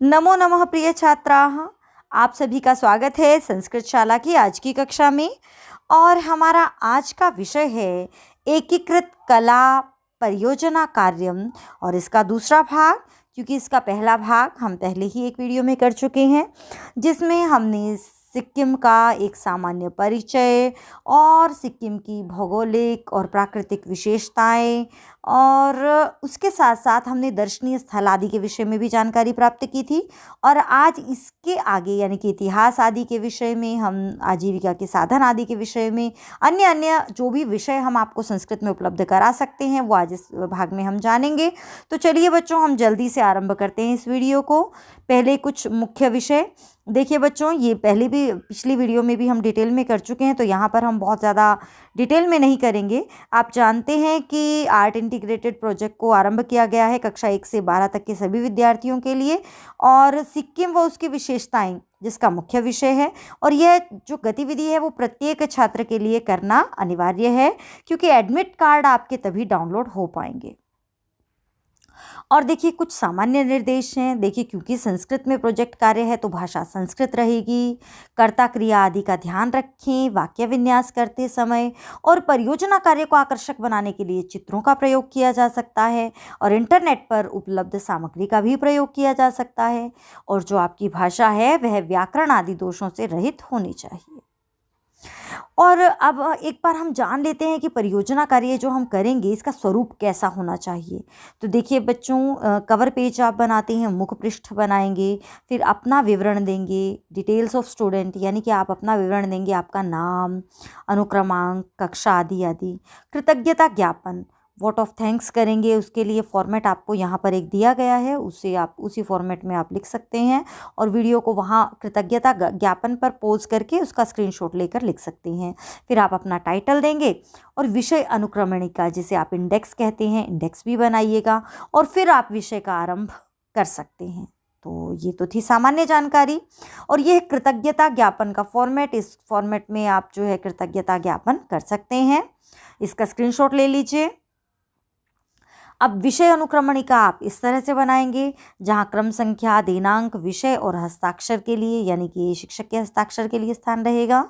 नमो नमः प्रिय छात्राः। आप सभी का स्वागत है संस्कृत शाला की आज की कक्षा में। और हमारा आज का विषय है एकीकृत कला परियोजना कार्यम और इसका दूसरा भाग, क्योंकि इसका पहला भाग हम पहले ही एक वीडियो में कर चुके हैं जिसमें हमने सिक्किम का एक सामान्य परिचय और सिक्किम की भौगोलिक और प्राकृतिक विशेषताएं और उसके साथ साथ हमने दर्शनीय स्थल आदि के विषय में भी जानकारी प्राप्त की थी। और आज इसके आगे यानी कि इतिहास आदि के विषय में, हम आजीविका के साधन आदि के विषय में, अन्य अन्य जो भी विषय हम आपको संस्कृत में उपलब्ध करा सकते हैं वो आज इस भाग में हम जानेंगे। तो चलिए बच्चों, हम जल्दी से आरंभ करते हैं इस वीडियो को। पहले कुछ मुख्य विषय देखिए बच्चों, ये पहले भी पिछली वीडियो में भी हम डिटेल में कर चुके हैं, तो यहाँ पर हम बहुत ज़्यादा डिटेल में नहीं करेंगे। आप जानते हैं कि आर्ट इंटीग्रेटेड प्रोजेक्ट को आरंभ किया गया है कक्षा 1 से 12 तक के सभी विद्यार्थियों के लिए, और सिक्किम व उसकी विशेषताएं जिसका मुख्य विषय है। और यह जो गतिविधि है वो प्रत्येक छात्र के लिए करना अनिवार्य है, क्योंकि एडमिट कार्ड आपके तभी डाउनलोड हो पाएंगे। और देखिए कुछ सामान्य निर्देश हैं। देखिए, क्योंकि संस्कृत में प्रोजेक्ट कार्य है तो भाषा संस्कृत रहेगी। कर्ता क्रिया आदि का ध्यान रखें वाक्य विन्यास करते समय। और परियोजना कार्य को आकर्षक बनाने के लिए चित्रों का प्रयोग किया जा सकता है और इंटरनेट पर उपलब्ध सामग्री का भी प्रयोग किया जा सकता है। और जो आपकी भाषा है वह व्याकरण आदि दोषों से रहित होनी चाहिए। और अब एक बार हम जान लेते हैं कि परियोजना कार्य जो हम करेंगे इसका स्वरूप कैसा होना चाहिए। तो देखिए बच्चों, कवर पेज आप बनाते हैं, मुख पृष्ठ बनाएंगे, फिर अपना विवरण देंगे, डिटेल्स ऑफ स्टूडेंट यानी कि आप अपना विवरण देंगे, आपका नाम, अनुक्रमांक, कक्षा आदि आदि। कृतज्ञता ज्ञापन, वोट ऑफ थैंक्स करेंगे, उसके लिए फॉर्मेट आपको यहाँ पर एक दिया गया है, उसे आप उसी फॉर्मेट में आप लिख सकते हैं और वीडियो को वहाँ कृतज्ञता ज्ञापन पर पोज करके उसका स्क्रीनशॉट लेकर लिख सकते हैं। फिर आप अपना टाइटल देंगे और विषय अनुक्रमणिका जिसे आप इंडेक्स कहते हैं, इंडेक्स भी बनाइएगा और फिर आप विषय का आरंभ कर सकते हैं। तो ये तो थी सामान्य जानकारी। और यह कृतज्ञता ज्ञापन का फॉर्मेट, इस फॉर्मेट में आप जो है कृतज्ञता ज्ञापन कर सकते हैं। इसका स्क्रीनशॉट ले लीजिए। अब विषय अनुक्रमणिका आप इस तरह से बनाएंगे जहां क्रम संख्या, दिनांक, विषय और हस्ताक्षर के लिए यानी कि शिक्षक के हस्ताक्षर के लिए स्थान रहेगा।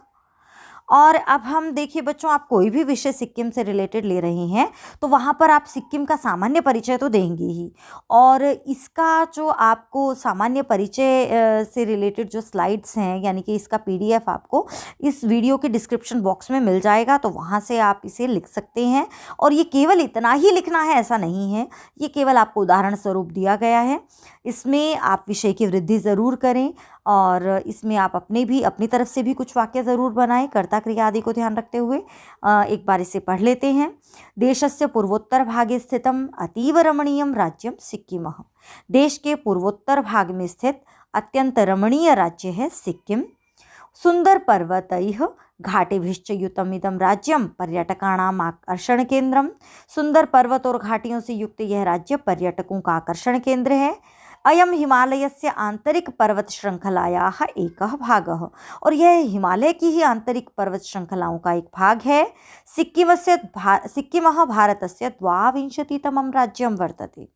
और अब हम देखिए बच्चों, आप कोई भी विषय सिक्किम से रिलेटेड ले रहे हैं तो वहाँ पर आप सिक्किम का सामान्य परिचय तो देंगे ही, और इसका जो आपको सामान्य परिचय से रिलेटेड जो स्लाइड्स हैं यानी कि इसका PDF आपको इस वीडियो के डिस्क्रिप्शन बॉक्स में मिल जाएगा, तो वहाँ से आप इसे लिख सकते हैं। और ये केवल इतना ही लिखना है ऐसा नहीं है, ये केवल आपको उदाहरण स्वरूप दिया गया है। इसमें आप विषय की वृद्धि ज़रूर करें और इसमें आप अपनी तरफ से भी कुछ वाक्य ज़रूर बनाएं कर्ता क्रिया आदि को ध्यान रखते हुए। एक बार इसे पढ़ लेते हैं। देशस्य पूर्वोत्तर भागे स्थितम अतीव रमणीयम राज्यम सिक्किम। देश के पूर्वोत्तर भाग में स्थित अत्यंत रमणीय राज्य है सिक्किम। सुंदर पर्वतैः घाटिभिश्च युतम इदम राज्यम पर्यटकाणाम आकर्षण केंद्रम। सुंदर पर्वत और घाटियों से युक्त यह राज्य पर्यटकों का आकर्षण केंद्र है। अयम हिमालयस्य आंतरिक पर्वत श्रृंखलायाः एकः भागः। और यह हिमालय की ही आंतरिक पर्वत श्रृंखलाओं का एक भाग है। सिक्किमः भारतस्य 22तमं राज्यं वर्तते।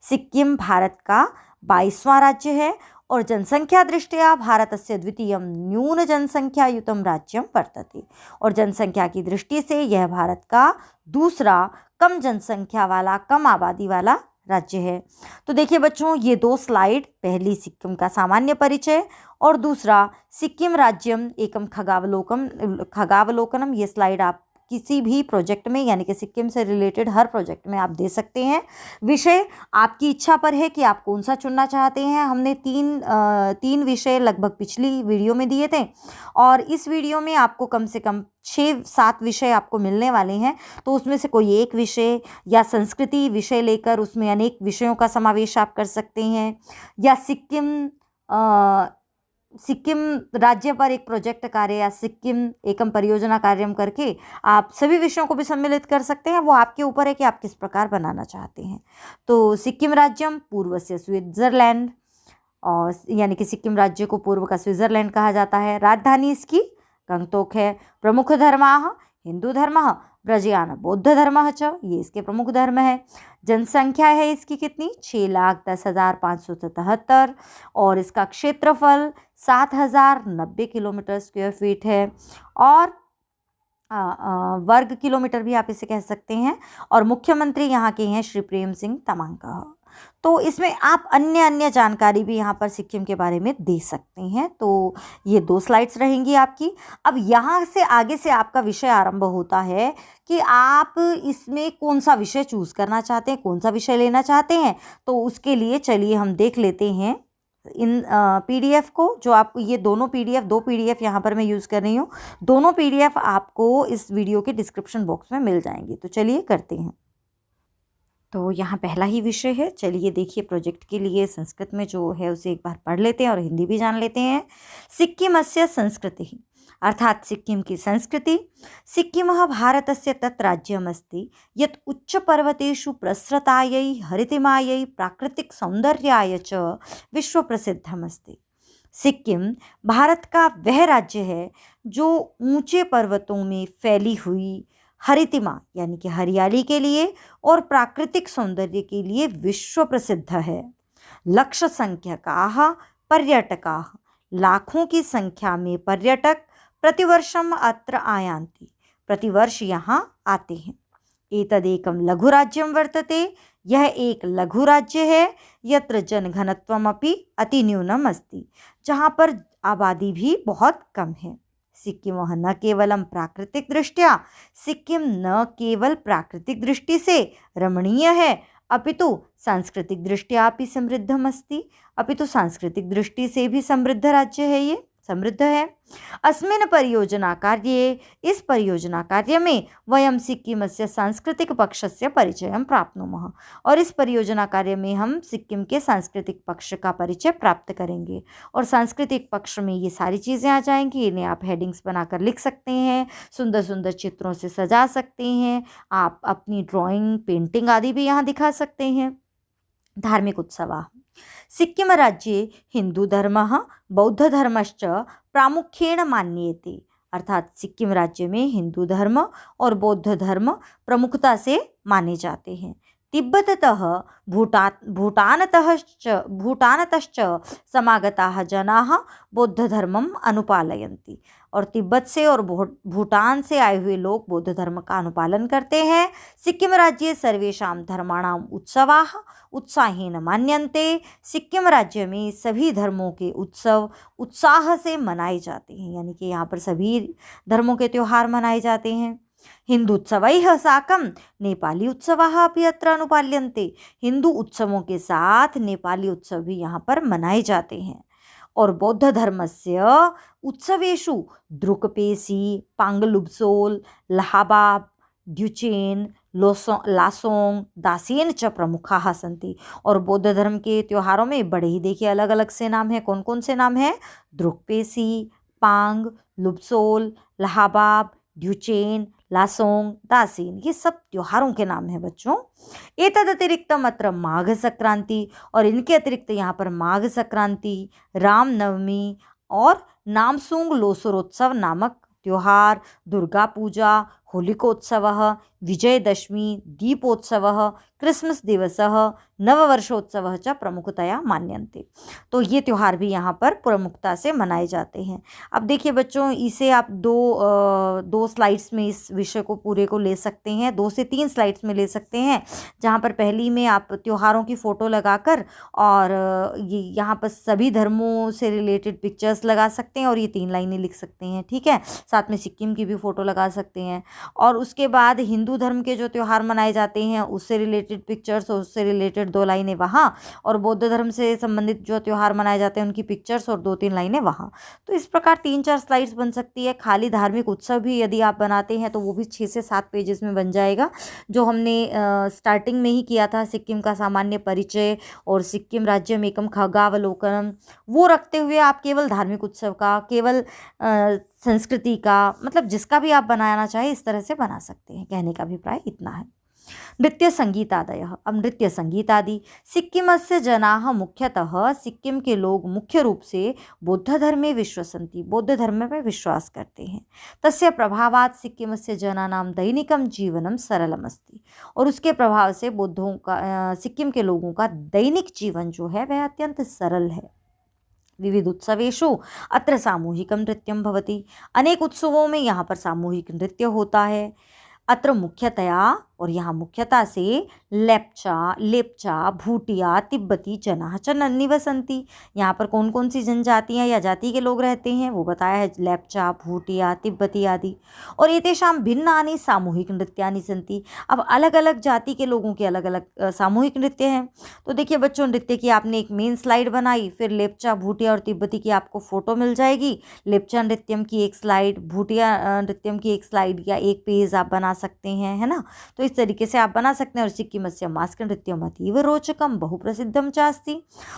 सिक्किम भारत का 22वां राज्य है और जनसंख्या दृष्ट्या भारतस्य द्वितीयं न्यून जनसंख्यायुतं राज्यं वर्तते। और जनसंख्या की दृष्टि से यह भारत का दूसरा कम जनसंख्या वाला, कम आबादी वाला राज्य है। तो देखिए बच्चों, ये दो स्लाइड, पहली सिक्किम का सामान्य परिचय और दूसरा सिक्किम राज्यम एकम खगावलोकनम, ये स्लाइड आप किसी भी प्रोजेक्ट में यानी कि सिक्किम से रिलेटेड हर प्रोजेक्ट में आप दे सकते हैं। विषय आपकी इच्छा पर है कि आप कौन सा चुनना चाहते हैं। हमने तीन विषय लगभग पिछली वीडियो में दिए थे और इस वीडियो में आपको कम से कम 6-7 विषय आपको मिलने वाले हैं। तो उसमें से कोई एक विषय या संस्कृति विषय लेकर उसमें अनेक विषयों का समावेश आप कर सकते हैं, या सिक्किम राज्य पर एक प्रोजेक्ट कार्य या सिक्किम एकम परियोजना कार्यम करके आप सभी विषयों को भी सम्मिलित कर सकते हैं। वो आपके ऊपर है कि आप किस प्रकार बनाना चाहते हैं। तो सिक्किम राज्यम पूर्व से स्विट्ज़रलैंड, और यानी कि सिक्किम राज्य को पूर्व का स्विट्ज़रलैंड कहा जाता है। राजधानी इसकी गंगटोक है। प्रमुख धर्माः हिंदू धर्मः ब्रजयान बौद्ध धर्म च, ये इसके प्रमुख धर्म है। जनसंख्या है इसकी कितनी, 6,10,577 और इसका क्षेत्रफल 7,090 किलोमीटर स्क्वायर फीट है और वर्ग किलोमीटर भी आप इसे कह सकते हैं। और मुख्यमंत्री यहाँ के हैं श्री प्रेम सिंह तमांग। तो इसमें आप अन्य अन्य जानकारी भी यहाँ पर सिक्किम के बारे में दे सकते हैं। तो ये 2 स्लाइड्स रहेंगी आपकी। अब यहाँ से आगे से आपका विषय आरंभ होता है कि आप इसमें कौन सा विषय चूज़ करना चाहते हैं, कौन सा विषय लेना चाहते हैं। तो उसके लिए चलिए हम देख लेते हैं इन पीडीएफ को, जो आपको ये दोनों पीडीएफ, 2 पीडीएफ यहाँ पर मैं यूज़ कर रही हूँ। दोनों पीडीएफ आपको इस वीडियो के डिस्क्रिप्शन बॉक्स में मिल जाएंगी। तो चलिए करते हैं। तो यहाँ पहला ही विषय है, चलिए देखिए प्रोजेक्ट के लिए संस्कृत में जो है उसे एक बार पढ़ लेते हैं और हिंदी भी जान लेते हैं। सिक्किमस्य संस्कृति अर्थात सिक्किम की संस्कृति। सिक्किमः भारतस्य तत् राज्यमस्ति यत् उच्चपर्वतेषु प्रसृतायै हरितिमायै प्राकृतिक सौंदर्याय च विश्वप्रसिद्धमस्ति। सिक्किम भारत का वह राज्य है जो ऊंचे पर्वतों में फैली हुई हरितिमा यानी कि हरियाली के लिए और प्राकृतिक सौंदर्य के लिए विश्व प्रसिद्ध है। लक्ष संख्यकाः पर्यटकाः, लाखों की संख्या में पर्यटक प्रतिवर्षम अत्र आयान्ति, प्रतिवर्ष यहाँ आते हैं। एतदेकं लघु राज्यं वर्तते, यह एक लघु राज्य है। यत्र जनघनत्वमपि अतिन्यूनम अस्ति, जहाँ पर आबादी भी बहुत कम है। सिक्किम न केवलम प्राकृतिक दृष्टया, सिक्किम न केवल प्राकृतिक दृष्टि से रमणीय है अपितु सांस्कृतिक दृष्टया भी समृद्धमस्ति, अपितु सांस्कृतिक दृष्टि से भी समृद्ध राज्य है, ये समृद्ध है। अस्मिन् परियोजना कार्ये, इस परियोजना कार्य में वयम सिक्किमस्य सांस्कृतिक पक्षस्य परिचयं प्राप्नुमः, और इस परियोजना कार्य में हम सिक्किम के सांस्कृतिक पक्ष का परिचय प्राप्त करेंगे। और सांस्कृतिक पक्ष में ये सारी चीज़ें आ जाएंगी, इन्हें आप हेडिंग्स बनाकर लिख सकते हैं, सुंदर सुंदर चित्रों से सजा सकते हैं, आप अपनी ड्राइंग पेंटिंग आदि भी यहाँ दिखा सकते हैं। धार्मिक उत्सव। सिक्किम राज्ये हिंदू धर्म बौद्ध धर्मश्च प्रामुख्येन मान्यते, अर्थात सिक्किम राज्य में हिंदू धर्म और बौद्ध धर्म प्रमुखता से माने जाते हैं। तिब्बततः भूटानतश्च समागताः जनाः बौद्ध धर्मम् अनुपालयन्ति, और तिब्बत से और भूटान से आए हुए लोग बौद्ध धर्म का अनुपालन करते हैं। सिक्किम राज्ये सर्वेषां धर्माणाम् उत्सवाः उत्साहेन मान्यन्ते, सिक्किम राज्य में सभी धर्मों के उत्सव उत्साह से मनाए जाते हैं, यानी कि यहाँ पर सभी धर्मों के त्यौहार मनाए जाते हैं। हिंदुत्सवैः साकं नेपाली उत्सवाः अपि अत्र अनुपाल्यन्ते, हिंदू उत्सवों के साथ नेपाली उत्सव भी यहाँ पर मनाए जाते हैं। और बौद्ध धर्मस्य उत्सवेषु द्रुकपेसी, पांगलुब्सोल, लहाबाब, ड्यूचेन, लासोंग, दासेन च प्रमुखाः सन्ति, और बौद्ध धर्म के त्योहारों में बड़े ही देखिए अलग अलग से नाम हैं। कौन कौन से नाम हैं? द्रुकपेसी, पांग, लुब्सोल, लहाबाब, ड्यूचेन, लासोंग, दासीन, ये सब त्योहारों के नाम हैं बच्चों। एतद अतिरिक्त अत्र माघ संक्रांति, और इनके अतिरिक्त यहाँ पर माघ संक्रांति, रामनवमी और नामसूंग लोसरोत्सव नामक त्योहार, दुर्गा पूजा, होलिकोत्सवः, विजयदशमी, दीपोत्सवः, क्रिसमस दिवसः, नववर्षोत्सवः च प्रमुखतया मान्यन्ते। तो ये त्यौहार भी यहाँ पर प्रमुखता से मनाए जाते हैं। अब देखिए बच्चों, इसे आप दो स्लाइड्स में इस विषय को पूरे को ले सकते हैं, 2 से 3 स्लाइड्स में ले सकते हैं, जहाँ पर पहली में आप त्योहारों की फ़ोटो लगाकर और ये यहाँ पर सभी धर्मों से रिलेटेड पिक्चर्स लगा सकते हैं और ये 3 लाइनें लिख सकते हैं, ठीक है। साथ में सिक्किम की भी फ़ोटो लगा सकते हैं, और उसके बाद हिंदू धर्म के जो त्यौहार मनाए जाते हैं उससे रिलेटेड पिक्चर्स और उससे रिलेटेड 2 लाइनें वहाँ, और बौद्ध धर्म से संबंधित जो त्यौहार मनाए जाते हैं उनकी पिक्चर्स और 2-3 लाइनें वहाँ। तो इस प्रकार 3-4 स्लाइड्स बन सकती है। खाली धार्मिक उत्सव भी यदि आप बनाते हैं तो वो भी 6 से 7 पेजेस में बन जाएगा, जो हमने स्टार्टिंग में ही किया था, सिक्किम का सामान्य परिचय और सिक्किम राज्यम एकम खगावलोकनम, वो रखते हुए आप केवल धार्मिक उत्सव का, केवल संस्कृति का, मतलब जिसका भी आप बनाना चाहे इस तरह से बना सकते हैं। कहने का अभिप्राय इतना है। नृत्य संगीतादयः, अब नृत्य संगीत आदि। सिक्किमस्य जनाः मुख्यतः, सिक्किम के लोग मुख्य रूप से बौद्ध धर्मे विश्वसन्ति, बौद्ध धर्म में विश्वास करते हैं। तस्य प्रभावात् सिक्किमस्य जनानां दैनिकं जीवनं सरलमस्ति, और उसके प्रभाव से बौद्धों का सिक्किम के लोगों का दैनिक जीवन जो है वह अत्यंत सरल है। विविध उत्सवेषु अत्र सामूहिकं नृत्यं भवति, अनेक उत्सवों में यहाँ पर सामूहिक नृत्य होता है। अत्र मुख्यतया, और यहाँ मुख्यता से लेप्चा, भूटिया, तिब्बती जनाः च निवसन्ति। यहाँ पर कौन कौन सी जनजातियाँ या जाति के लोग रहते हैं वो बताया है, लेप्चा, भूटिया, तिब्बती आदि। और एतेषां भिन्नानि सामूहिक नृत्यानि सन्ति। अब अलग अलग जाति के लोगों के अलग अलग सामूहिक नृत्य हैं। तो देखिए बच्चों, नृत्य की आपने एक मेन स्लाइड बनाई, फिर लेप्चा, भूटिया और तिब्बती की आपको फोटो मिल जाएगी। लेप्चा नृत्यम की एक स्लाइड, भूटिया नृत्यम की एक स्लाइड या एक पेज आप बना सकते हैं, है ना। तो इस तरीके से आप बना सकते हैं। और सिक्किमस्य मास्क नृत्यम अतीव रोचकम बहुप्रसिद्धम चास्ति,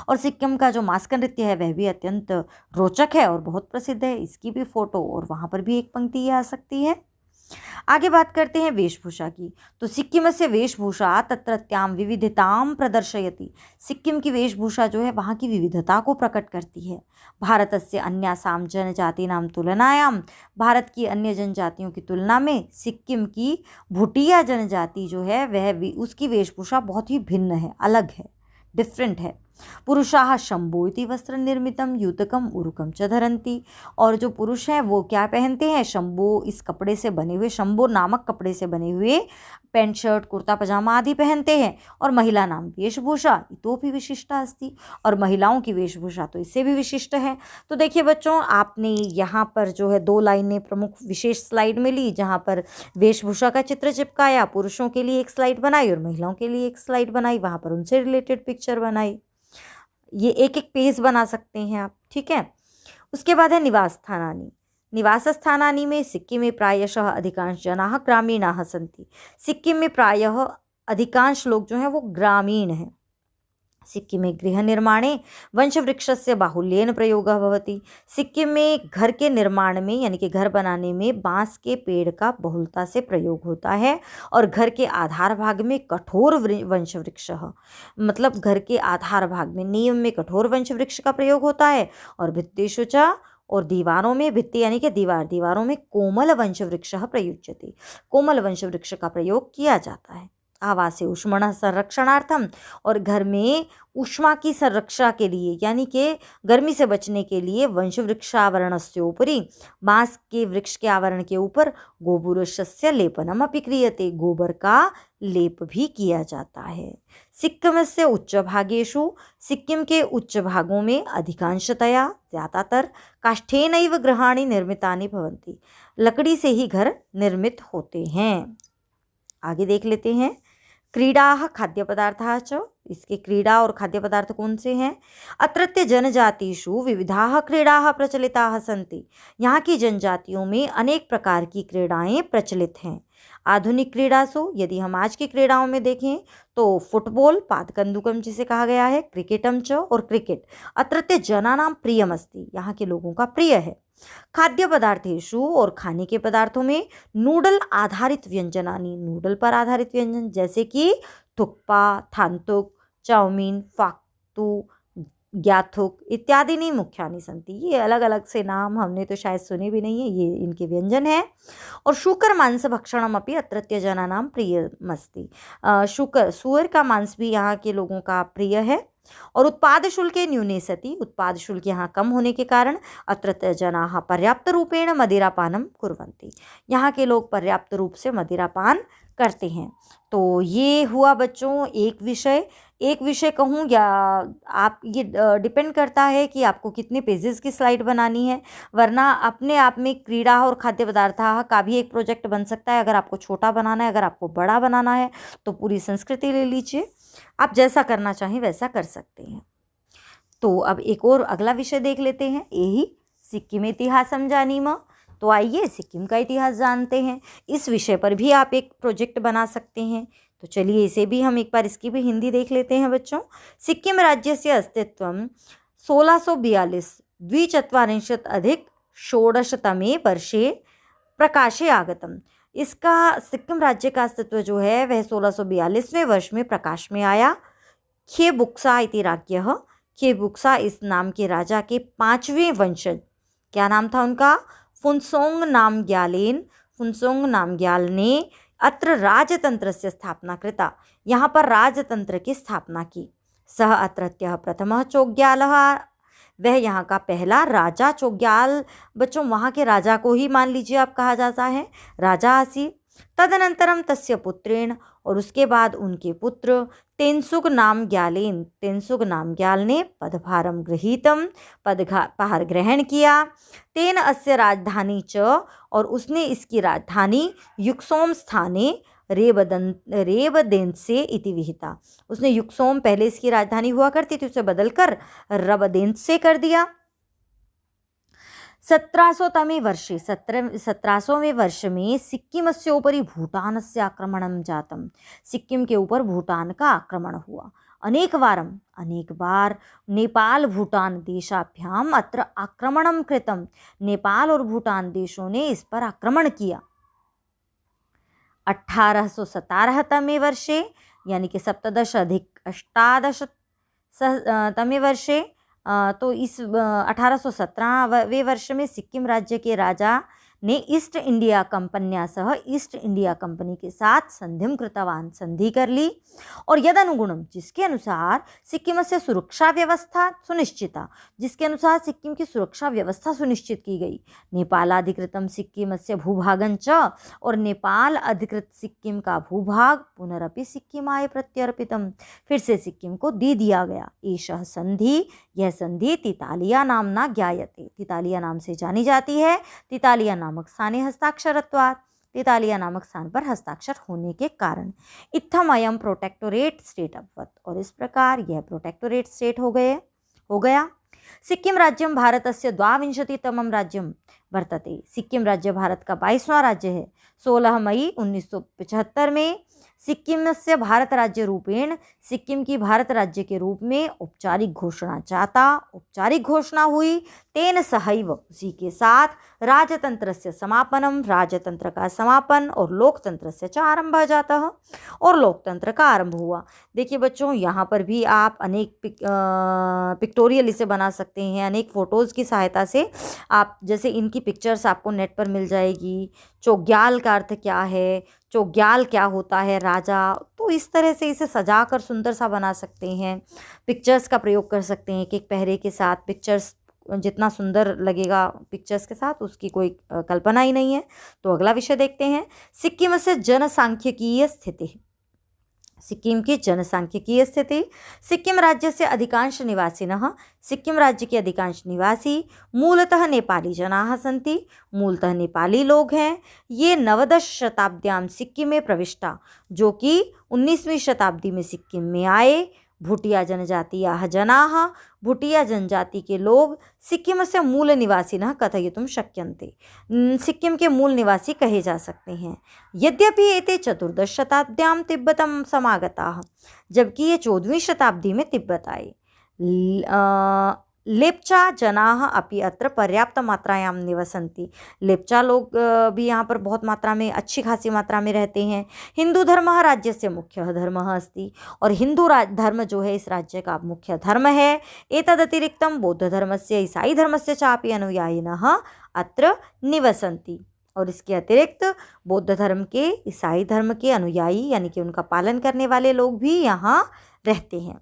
और सिक्किम का जो मास्क नृत्य है वह भी अत्यंत रोचक है और बहुत प्रसिद्ध है। इसकी भी फोटो और वहाँ पर भी एक पंक्ति आ सकती है। आगे बात करते हैं वेशभूषा की। तो सिक्किमस्य वेशभूषा तत्रत्यां विविधतां प्रदर्शयति, सिक्किम की वेशभूषा जो है वहाँ की विविधता को प्रकट करती है। भारतस्य अन्यासां जनजातीनां तुलनायां, भारत की अन्य जनजातियों की तुलना में सिक्किम की भूटिया जनजाति जो है वह उसकी वेशभूषा बहुत ही भिन्न है, अलग है, डिफरेंट है। पुरुषाः शंभो इति वस्त्र निर्मितम युतकम उरुकम च धरन्ति, और जो पुरुष हैं वो क्या पहनते हैं, शंभो, इस कपड़े से बने हुए, शंभो नामक कपड़े से बने हुए पैंट शर्ट कुर्ता पजामा आदि पहनते हैं। और महिला नाम वेशभूषा इतोपि विशिष्टा अस्ति, और महिलाओं की वेशभूषा तो इससे भी विशिष्ट है। तो देखिए बच्चों, आपने यहाँ पर जो है 2 लाइनें प्रमुख विशेष स्लाइड में ली, जहाँ पर वेशभूषा का चित्र चिपकाया, पुरुषों के लिए एक स्लाइड बनाई और महिलाओं के लिए एक स्लाइड बनाई, वहाँ पर उनसे रिलेटेड पिक्चर बनाई। ये एक एक पेज बना सकते हैं आप, ठीक है। उसके बाद है निवास स्थानानि। निवास स्थानानि में सिक्किम में प्रायशः अधिकांश जनाः ग्रामीणाः सन्ति, सिक्किम में प्रायः अधिकांश लोग जो हैं वो ग्रामीण हैं। सिक्किम में गृह निर्माणे वंशवृक्षस्य बाहुल्येन प्रयोगः भवति, सिक्किम में घर के निर्माण में यानी कि घर बनाने में बांस के पेड़ का बहुलता से प्रयोग होता है। और घर के आधार भाग में कठोर वंशवृक्ष, मतलब घर के आधार भाग में नींव में कठोर वंशवृक्ष का प्रयोग होता है। और भित्तिषु च, और दीवारों में, भित्ति यानी कि दीवारों में कोमल वंशवृक्ष प्रयुज्यते, कोमल वंशवृक्ष का प्रयोग किया जाता है। आवासे ऊष्मणः संरक्षणार्थम, और घर में ऊष्मा की संरक्षा के लिए यानी कि गर्मी से बचने के लिए वंशवृक्षावरणस्य उपरि, बांस के वृक्ष के आवरण के ऊपर गोबुरस्य लेपनम अपि क्रियते, गोबर का लेप भी किया जाता है। सिक्किमस्य उच्च भागेषु, सिक्किम के उच्च भागों में अधिकांशतया, ज़्यादातर काष्ठेनैव गृहाणि निर्मितानि भवन्ति, लकड़ी से ही घर निर्मित होते हैं। आगे देख लेते हैं क्रीडाः खाद्य पदार्थाः च, इसके क्रीड़ा और खाद्य पदार्थ कौन से हैं। अत्रत्य जनजातिषु विविधाः क्रीडाः प्रचलिताः सन्ति, यहाँ की जनजातियों में अनेक प्रकार की क्रीड़ाएं प्रचलित हैं। आधुनिक क्रीड़ासु, यदि हम आज की क्रीड़ाओं में देखें तो फुटबॉल, पादकंदुकम जिसे कहा गया है, क्रिकेटम च, और क्रिकेट अत्रत्य जनानां प्रियमस्ति, यहाँ के लोगों का प्रिय है। खाद्य पदार्थेषु, और खाने के पदार्थों में नूडल आधारित व्यंजनानि, नूडल पर आधारित व्यंजन जैसे कि थुक्पा, थान्तुक, चाउमीन, फाक्तु, ज्ञाथुक इत्यादि मुख्यानि सन्ति। ये अलग अलग से नाम हमने तो शायद सुने भी नहीं है, ये इनके व्यंजन हैं। और शूकर मांस भक्षणम अपि अत्रत्य जनानां प्रियमस्ति, सुअर का मांस भी यहाँ के लोगों का प्रिय है। और उत्पाद शुल्के न्यूने सति, उत्पाद शुल्क यहाँ कम होने के कारण अत्रत्य जनाः पर्याप्त रूपेण मदिरापानम कुर्वन्ति, यहाँ के लोग पर्याप्त रूप से मदिरापान करते हैं। तो ये हुआ बच्चों एक विषय कहूँ या आप, ये डिपेंड करता है कि आपको कितने पेजेस की स्लाइड बनानी है, वरना अपने आप में क्रीड़ा और खाद्य पदार्थ का भी एक प्रोजेक्ट बन सकता है। अगर आपको छोटा बनाना है, अगर आपको बड़ा बनाना है तो पूरी संस्कृति ले लीजिए, आप जैसा करना चाहें वैसा कर सकते हैं। तो अब एक और अगला विषय देख लेते हैं, यही सिक्किम इतिहासम जानीम। तो आइए सिक्किम का इतिहास जानते हैं, इस विषय पर भी आप एक प्रोजेक्ट बना सकते हैं। तो चलिए इसे भी हम एक बार इसकी भी हिंदी देख लेते हैं बच्चों। सिक्किम राज्यस्य अस्तित्वं 1642 द्विचत्वारिंशत् अधिक षोडशतमे वर्षे प्रकाशे आगतम्। इसका सिक्किम राज्य का अस्तित्व जो है वह 1642वें वर्ष में प्रकाश में आया। खेबुक्सा इति राज्ञः, खेबुक्सा इस नाम के राजा के 5वें वंशज, क्या नाम था उनका? फुनसोंग नामग्यालेन, फुनसोंग नामग्याल ने अत्र राजतंत्रस्य स्थापना कृता, यहाँ पर राजतंत्र की स्थापना की। सह अत्रत्यः प्रथमः चोग्यालः, वह यहाँ का पहला राजा चोग्याल, बच्चों वहाँ के राजा को ही मान लीजिए आप कहा जाता है राजा आसीत्। तदनंतरम तस्य पुत्रेण, और उसके बाद उनके पुत्र तेंसुग नामग्यालेन, तेंसुग नामग्याल ने पदभारम गृहीतम, पदभार ग्रहण किया। तेन अस्य राजधानी च, और उसने इसकी राजधानी युक्सोम स्थाने रेबदेंसे इति विहिता, उसने युक्सोम, पहले इसकी राजधानी हुआ करती थी, उसे बदलकर रबदेंसे कर दिया। 1700तमे वर्षे 1700वें वर्ष में सिक्किमस्य उपरि भूटानस्य आक्रमणं जातम, सिक्किम के ऊपर भूटान का आक्रमण हुआ। अनेक बार नेपाल भूटान देशाभ्याम अत्र आक्रमणं कृतम, नेपाल और भूटान देशों ने इस पर आक्रमण किया। 1817तमे वर्षे यानी कि 17 अधिक 18 तमे वर्षे, तो इस 1817वें वर्ष में सिक्किम राज्य के राजा ने ईस्ट इंडिया कंपन्या सह ईस्ट इंडिया कंपनी के साथ संधिम कृतवान, संधि कर ली। और यदनुगुणम, जिसके अनुसार सिक्किम से सुरक्षा व्यवस्था सुनिश्चिता, जिसके अनुसार सिक्किम की सुरक्षा व्यवस्था सुनिश्चित की गई। नेपालाधिकृतम सिक्किम से भूभागं च, और नेपाल अधिकृत सिक्किम का भूभाग पुनरपि सिक्किमाय प्रत्यर्पितम, फिर से सिक्किम को दे दिया गया। एषः संधि, यह संधि तितालिया नामना ज्ञायते, तितालिया नाम से जानी जाती है। तितालिया नामक स्थाने हस्ताक्षरत्वात्, तितालिया नामक स्थान पर हस्ताक्षर होने के कारण। इत्थम अयम प्रोटेक्टोरेट स्टेट अभवत्, और इस प्रकार यह प्रोटेक्टोरेट स्टेट हो गया। सिक्किम राज्यम भारतस्य 22तमं राज्यम वर्तते, सिक्किम राज्य भारत का 22वां राज्य है। 16 मई 1975 में सिक्किम से भारत राज्य रूपेण, सिक्किम की भारत राज्य के रूप में औपचारिक घोषणा हुई। तेन सहैव, उसी के साथ राजतंत्रस्य समापनम, राजतंत्र का समापन, और लोकतंत्रस्य च आरंभः जातः, और लोकतंत्र का आरंभ हुआ। देखिए बच्चों, यहाँ पर भी आप अनेक पिक्टोरियल इसे बना सकते हैं, अनेक फ़ोटोज़ की सहायता से आप, जैसे इनकी पिक्चर्स आपको नेट पर मिल जाएगी। चोग्याल का अर्थ क्या है, चोग्याल क्या होता है, राजा, तो इस तरह से इसे सजाकर सुंदर सा बना सकते हैं। पिक्चर्स का प्रयोग कर सकते हैं, एक पहरे के साथ पिक्चर्स जितना सुंदर लगेगा पिक्चर्स के साथ, उसकी कोई कल्पना ही नहीं है। तो अगला विषय देखते हैं, सिक्किम से जनसांख्यिकीय स्थिति। सिक्किम की जनसांख्यिकीय स्थिति। सिक्किम राज्य से अधिकांश निवासिनः, सिक्किम राज्य के अधिकांश निवासी मूलतः नेपाली जनाः सन्ति, मूलतः नेपाली लोग हैं। ये 19 शताब्द्यां सिक्किम में प्रविष्टा, जो कि 19वीं शताब्दी में सिक्किम में आए। भूटिया जनजातीयाः जनाः, भूटिया जनजाति के लोग सिक्किम से मूल निवासिनः कथयितुं शक्यन्ते, सिक्किम के मूल निवासी कहे जा सकते हैं। यद्यपि एते 14 शताब्द्यां तिब्बतं समागताः, जबकि ये 14वीं शताब्दी में तिब्बत आए। लेप्चा जनाः अपि अत्र पर्याप्त मात्रायां निवसन्ति, लेप्चा लोग भी यहाँ पर बहुत मात्रा में, अच्छी खासी मात्रा में रहते हैं। हिंदू धर्मः राज्यस्य मुख्यः धर्मः अस्ति, और हिंदू धर्म जो है इस राज्य का मुख्य धर्म है। एतदतिरिक्तं बौद्ध धर्मस्य, ईसाई धर्मस्य चापि अनुयायिनः अत्र निवसन्ति, और इसके अतिरिक्त बौद्ध धर्म के, ईसाई धर्म के अनुयायी यानी कि उनका पालन करने वाले लोग भी यहाँ रहते हैं।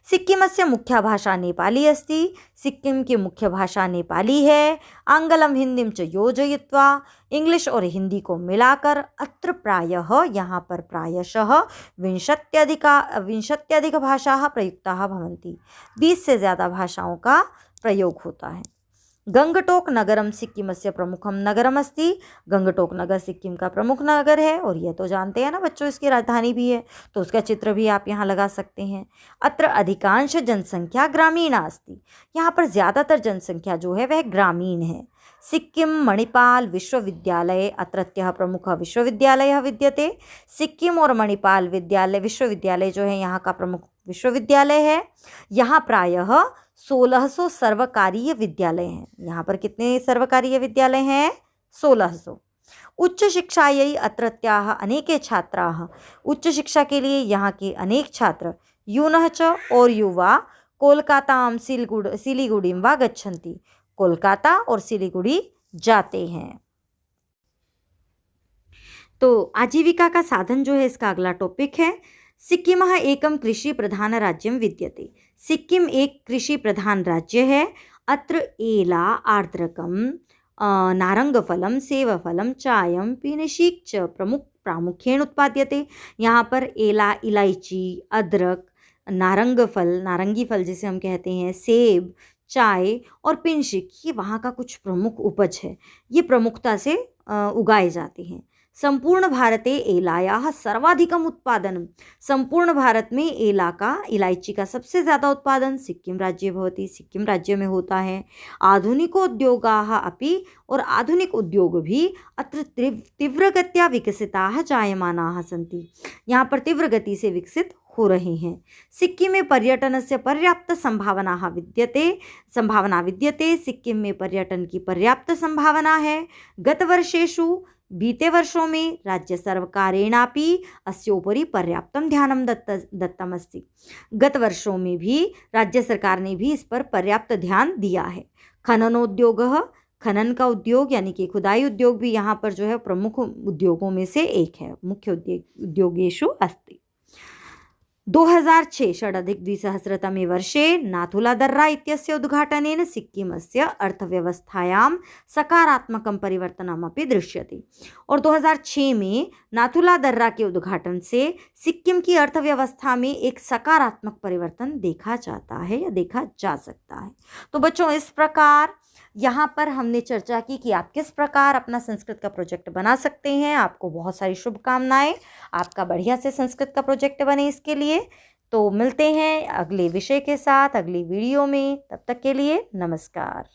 सिक्किमस्य मुख्या भाषा नेपाली अस्ति, सिक्किम की मुख्य भाषा नेपाली है। आंग्लम हिंदीं च योजयित्वा, इंग्लिश और हिंदी को मिलाकर अत्र प्रायः, यहाँ पर प्रायशः 20 भाषाः प्रयुक्ताः भवन्ति, 20 से ज़्यादा भाषाओं का प्रयोग होता है। गंगटोक नगरम सिक्किमस्य प्रमुखम नगरम अस्ति, गंगटोक नगर सिक्किम का प्रमुख नगर है, और यह तो जानते हैं ना बच्चों इसकी राजधानी भी है, तो उसका चित्र भी आप यहाँ लगा सकते हैं। अत्र अधिकांश जनसंख्या ग्रामीणा अस्ति, यहाँ पर ज़्यादातर जनसंख्या जो है वह ग्रामीण है। सिक्किम मणिपाल विश्वविद्यालय अत्रत्यः प्रमुखः विश्वविद्यालयः विद्यते, सिक्किम और मणिपाल विश्वविद्यालय जो है यहाँ का प्रमुख विश्वविद्यालय है। यहाँ प्रायः 1600 सर्वकारीय विद्यालय हैं। यहाँ पर कितने सर्वकारीय विद्यालय हैं? 1600। उच्च शिक्षायै अत्रत्याः अनेके छात्राः, उच्च शिक्षा के लिए यहाँ के अनेक छात्र यूनः च और युवा कोलकातां सिलीगुड़ीं वा गच्छन्ति, कोलकाता और सिलीगुड़ी जाते हैं। तो आजीविका का साधन जो है इसका अगला टॉपिक है सिक्किमः एकं कृषि प्रधान राज्यं विद्यते। सिक्किम एक कृषि प्रधान राज्य है। अत्र एला आर्द्रकं नारंगफलं सेवफलं चायं पिनशीक च प्रामुख्येन उत्पाद्यते। यहाँ पर एला इलायची अदरक नारंगी फल जिसे हम कहते हैं सेब चाय और पिनशिक ये वहाँ का कुछ प्रमुख उपज है। ये प्रमुखता से उगाए जाते हैं। संपूर्ण भारते एलायाः सर्वाधिकम् उत्पादनं। संपूर्ण भारत में एला का इलायची का सबसे ज़्यादा उत्पादन सिक्किम राज्ये भवति, सिक्किम राज्य में होता है। आधुनिकोद्योगाः अपि और आधुनिक उद्योग भी अत्र तीव्रगत्या विकसिताः जायमानाः सन्ति। यहाँ पर तीव्र गति से विकसित हो रहे हैं। सिक्किम में पर्यटनस्य पर्याप्त संभावना विद्यते। सिक्किम में पर्यटन की पर्याप्त संभावना है। गतवर्षेषु बीते वर्षों में राज्य सर्वकारेणापि अस्योपरि पर्याप्तं ध्यानं दत्तमस्ति। गत वर्षों में भी राज्य सरकार ने भी इस पर पर्याप्त ध्यान दिया है। खननोद्योगः खनन का उद्योग यानी कि खुदाई उद्योग भी यहाँ पर जो है प्रमुख उद्योगों में से एक है, मुख्य उद्योगेषु अस्ति। 2006 षडधिक-द्विसहस्रतमे वर्षे नाथुला-दर्रा इत्यस्य उद्घाटनेन सिक्किमस्य अर्थव्यवस्थायां सकारात्मकं परिवर्तनमपि दृश्यते। और 2006 में नाथुला-दर्रा के उद्घाटन से सिक्किम की अर्थव्यवस्था में एक सकारात्मक परिवर्तन देखा जाता है या देखा जा सकता है। तो बच्चों इस प्रकार यहाँ पर हमने चर्चा की कि आप किस प्रकार अपना संस्कृत का प्रोजेक्ट बना सकते हैं। आपको बहुत सारी शुभकामनाएं, आपका बढ़िया से संस्कृत का प्रोजेक्ट बने इसके लिए। तो मिलते हैं अगले विषय के साथ अगली वीडियो में, तब तक के लिए नमस्कार।